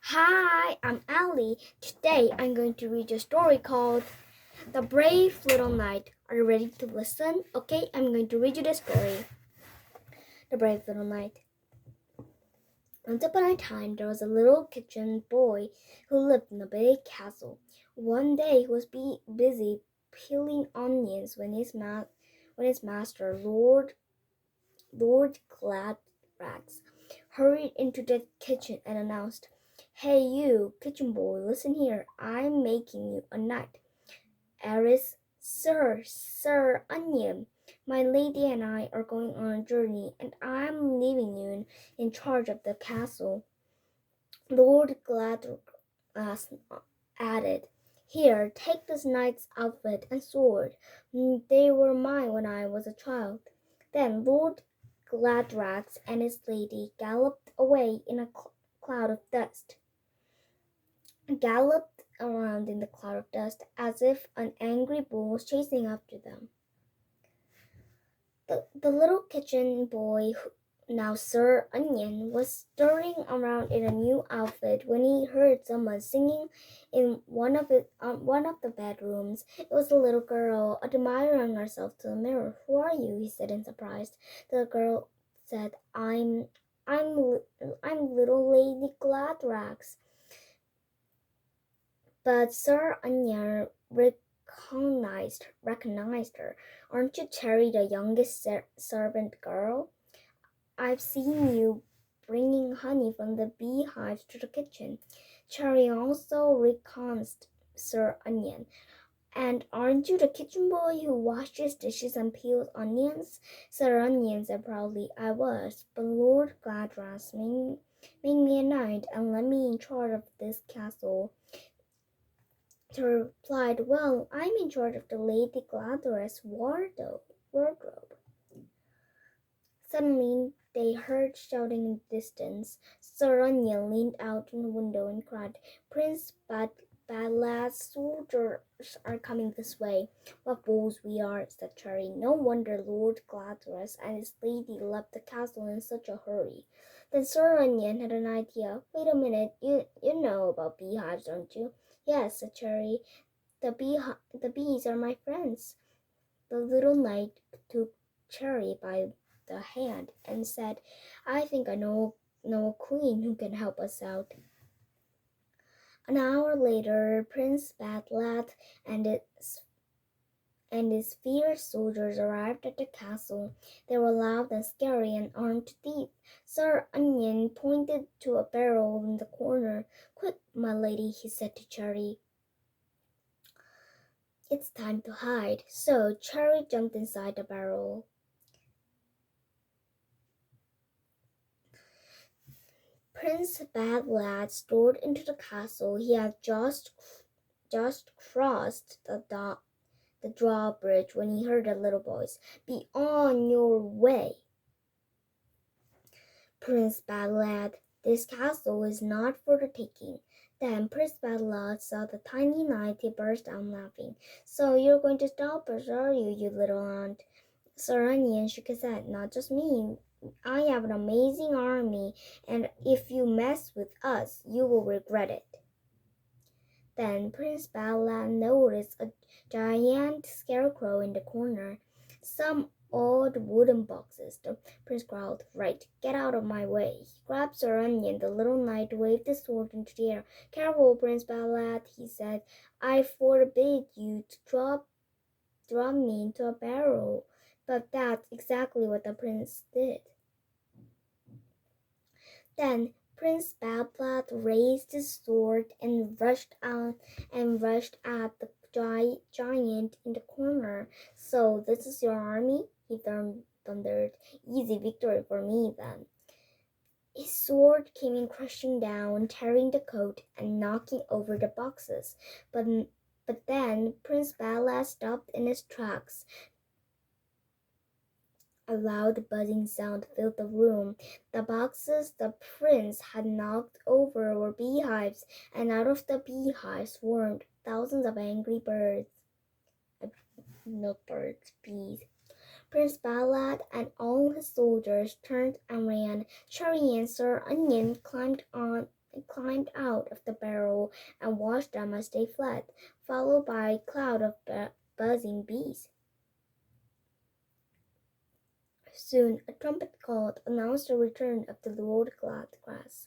Hi, I'm Elly. Today I'm going to read a story called The Brave Little Knight. Are you ready to listen? Okay, I'm going to read you the story. The Brave Little Knight. Once upon a time, there was a little kitchen boy who lived in a big castle. One day, he was busy peeling onions when his master, Lord Gladrags, hurried into the kitchen and announced, "Hey, you, kitchen boy, listen here. I'm making you a knight." Aris, Sir Onion, my lady and I are going on a journey, and I'm leaving you in charge of the castle. Lord Gladglass added, "Here, take this knight's outfit and sword. They were mine when I was a child." Then Lord Gladrax and his lady galloped away in a cloud of dust. Galloped around in the cloud of dust as if an angry bull was chasing after them. The little kitchen boy, now Sir Onion, was stirring around in a new outfit when he heard someone singing in one of the bedrooms. It was a little girl admiring herself to the mirror. "Who are you?" he said in surprise. The girl said, I'm little Lady Gladrax." But Sir Onion recognized her. "Aren't you Cherry, the youngest servant girl? I've seen you bringing honey from the beehives to the kitchen." Cherry also recognized Sir Onion. "And aren't you the kitchen boy who washes dishes and peels onions?" Sir Onion said proudly, "I was, but Lord Gladras made me a knight and left me in charge of this castle." She replied, "Well, I'm in charge of the Lady Gladras' wardrobe." Suddenly they heard shouting in the distance. Sir Onion leaned out in the window and cried, "Prince Badlad's soldiers are coming this way." "What fools we are," said Cherry. "No wonder Lord Gladras and his lady left the castle in such a hurry." Then Sir Onion had an idea. "Wait a minute, you know about beehives, don't you?" "Yes," said Cherry. The bees are my friends." The little knight took Cherry by the hand and said, "I think I know a queen who can help us out." An hour later, Prince Badlad and his fierce soldiers arrived at the castle. They were loud and scary and armed to teeth. Sir Onion pointed to a barrel in the corner. "Quick, my lady," he said to Cherry. "It's time to hide." So Cherry jumped inside the barrel. Prince Badlad strode into the castle. He had just crossed the drawbridge when he heard a little voice. "Be on your way, Prince Badlad. This castle is not for the taking." Then Prince Badlad saw the tiny knight. He burst out laughing. "So you're going to stop us, are you, you little aunt?" Sir Onion shook his head. "Not just me. I have an amazing army, and if you mess with us, you will regret it." Then Prince Badland noticed a giant scarecrow in the corner. "Some odd wooden boxes," the prince growled. "Right, get out of my way." He grabbed Sir Onion. The little knight waved his sword into the air. "Careful, Prince Badland," he said. "I forbid you to drop me into a barrel." But that's exactly what the prince did. Then Prince Badblat raised his sword and rushed at the giant in the corner. "So this is your army?" he thundered. "Easy victory for me, then." His sword came in crashing down, tearing the coat and knocking over the boxes. But then Prince Badblat stopped in his tracks. A loud buzzing sound filled the room. The boxes the prince had knocked over were beehives, and out of the beehives swarmed thousands of angry birds. Not birds, bees. Prince Ballad and all his soldiers turned and ran. Cherry and Sir Onion climbed on and climbed out of the barrel and watched them as they fled, followed by a cloud of buzzing bees. Soon a trumpet call announced the return of the Lord Gladgrass.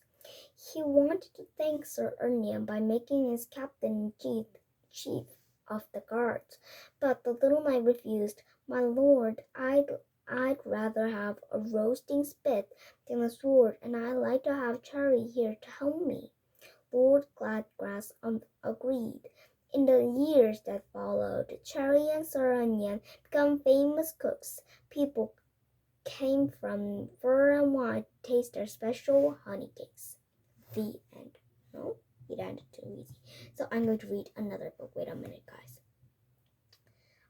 He wanted to thank Sir Onion by making his captain-in-chief of the guards, but the little knight refused. My lord, I'd rather have a roasting spit than a sword, and I'd like to have Cherry here to help me. Lord Gladgrass agreed. In the years that followed, Cherry and Sir Onion became famous cooks. People came from far and wide to taste their special honey cakes. The end. No, it ended too easy. So I'm going to read another book. Wait a minute, guys.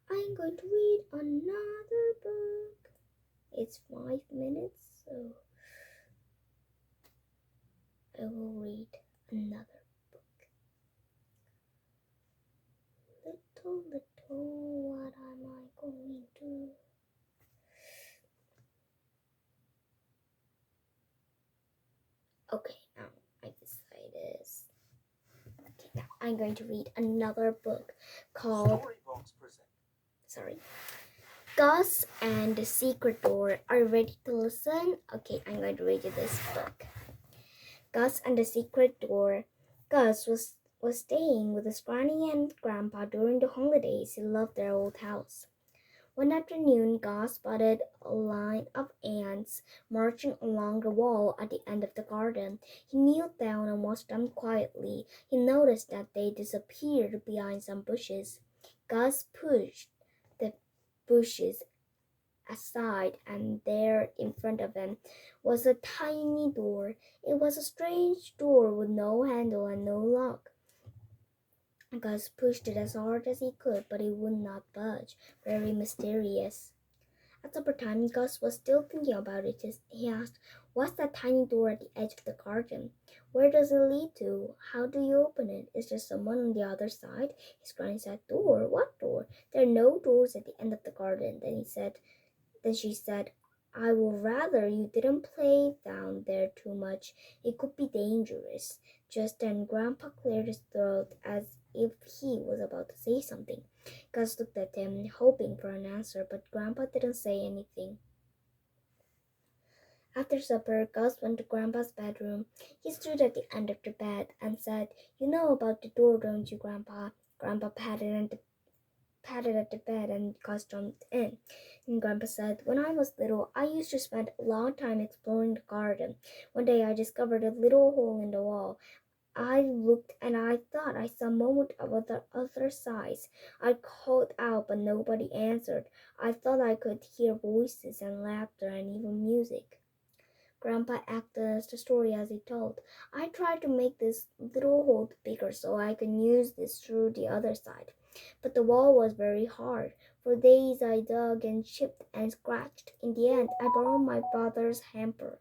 I'm going to read another book. It's 5 minutes, so I will read another book. Little, what am I going to? Okay, now I decided. Okay, now I'm going to read another book called. Sorry. Gus and the Secret Door. Are you ready to listen? Okay, I'm going to read you this book. Gus and the Secret Door. Gus was staying with his granny and grandpa during the holidays. He loved their old house. One afternoon, Gus spotted a line of ants marching along the wall at the end of the garden. He kneeled down and watched them quietly. He noticed that they disappeared behind some bushes. Gus pushed the bushes aside, and there in front of him was a tiny door. It was a strange door with no handle and no lock. Gus pushed it as hard as he could, but it would not budge. Very mysterious. At supper time, Gus was still thinking about it. He asked, "What's that tiny door at the edge of the garden? Where does it lead to? How do you open it? Is there someone on the other side?" His granny said, "Door? What door? There are no doors at the end of the garden." Then she said, "I would rather you didn't play down there too much. It could be dangerous." Just then Grandpa cleared his throat as if he was about to say something. Gus looked at him, hoping for an answer, but Grandpa didn't say anything. After supper, Gus went to Grandpa's bedroom. He stood at the end of the bed and said, "You know about the door, don't you, Grandpa?" Grandpa patted at the bed and Gus jumped in. And Grandpa said, "When I was little, I used to spend a long time exploring the garden. One day I discovered a little hole in the wall. I looked and I thought I saw Momo of the other size. I called out, but nobody answered. I thought I could hear voices and laughter and even music." Grandpa acted as the story as he told. "I tried to make this little hole bigger so I could use this through the other side. But the wall was very hard. For days I dug and chipped and scratched. In the end, I borrowed my father's hammer.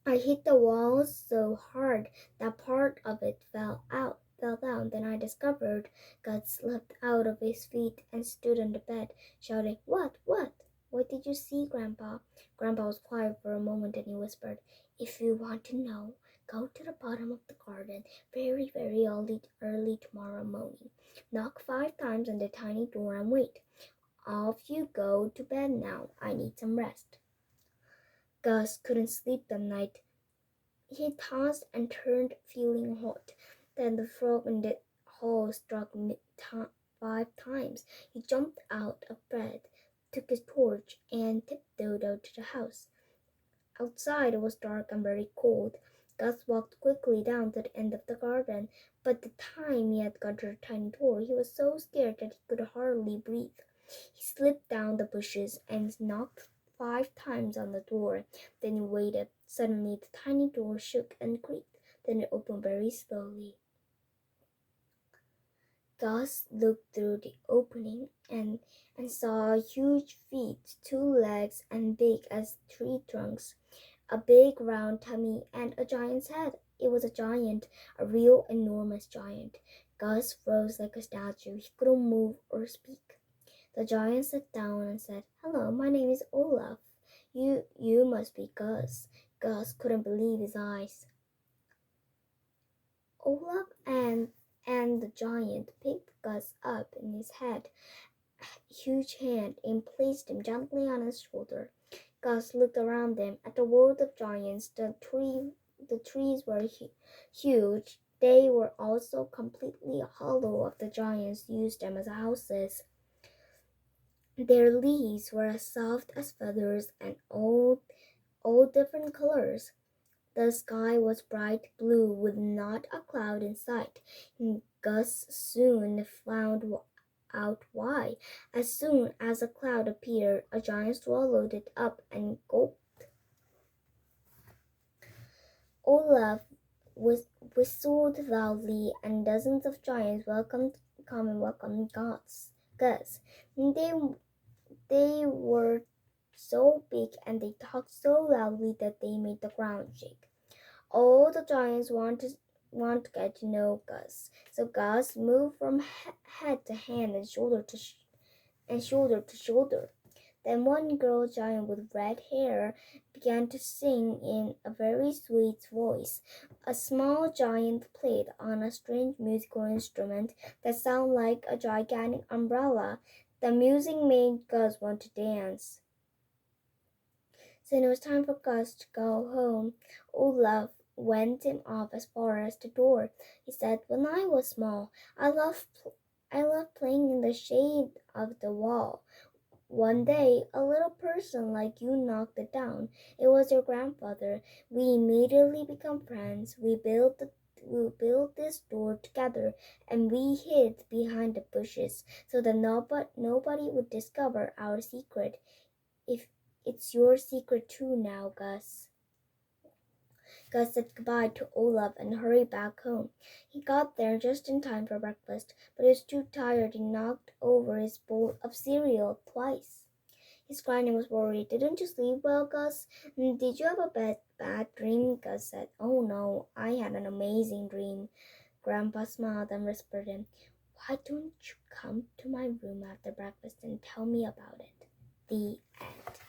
I hit the wall so hard that part of it fell down. Then I discovered God slipped out of his feet and stood on the bed, shouting, 'What? What? What did you see, Grandpa?' Grandpa was quiet for a moment, and he whispered, 'If you want to know, go to the bottom of the garden very, very early tomorrow morning. Knock 5 times on the tiny door and wait. Off you go to bed now. I need some rest.' Gus couldn't sleep that night. He tossed and turned, feeling hot. Then the frog in the hall struck 5 times. He jumped out of bed, took his torch, and tiptoed out to the house. Outside it was dark and very cold. Gus walked quickly down to the end of the garden, but the time he had got to the tiny door, he was so scared that he could hardly breathe. He slipped down the bushes and knocked 5 times on the door. Then he waited. Suddenly the tiny door shook and creaked. Then it opened very slowly. Gus looked through the opening and saw huge feet, 2 legs, and big as tree trunks, a big round tummy, and a giant's head. It was a giant, a real enormous giant. Gus froze like a statue. He couldn't move or speak. The giant sat down and said, "Hello, my name is Olaf. You must be Gus." Gus couldn't believe his eyes. Olaf and the giant picked Gus up in his huge hand and placed him gently on his shoulder. Gus looked around him at the world of giants. The trees were huge. They were also completely hollow. Of the giants used them as houses. Their leaves were as soft as feathers and all different colors. The sky was bright blue with not a cloud in sight, and Gus soon found out why. As soon as a cloud appeared, a giant swallowed it up and gulped. Olaf whistled loudly, and dozens of giants welcomed Gus. They they were so big and they talked so loudly that they made the ground shake. All the giants want to get to know Gus, so Gus moved from head to hand and shoulder to shoulder. Then one girl giant with red hair began to sing in a very sweet voice. A small giant played on a strange musical instrument that sounded like a gigantic umbrella. The music made Gus want to dance. Soon it was time for Gus to go home. Olaf went him off as far as the door. He said, "When I was small, I loved playing in the shade of the wall. One day, a little person like you knocked it down. It was your grandfather. We immediately became friends. We built this door together, and we hid behind the bushes so that nobody would discover our secret. If it's your secret too now, Gus." Gus said goodbye to Olaf and hurried back home. He got there just in time for breakfast, but he was too tired and knocked over his bowl of cereal twice. His granny was worried. "Didn't you sleep well, Gus? Did you have a bad dream?" Gus said. "Oh no, I had an amazing dream." Grandpa smiled and whispered him, "Why don't you come to my room after breakfast and tell me about it?" The end.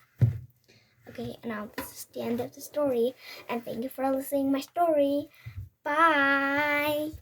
Okay, and now this is the end of the story, and thank you for listening to my story. Bye!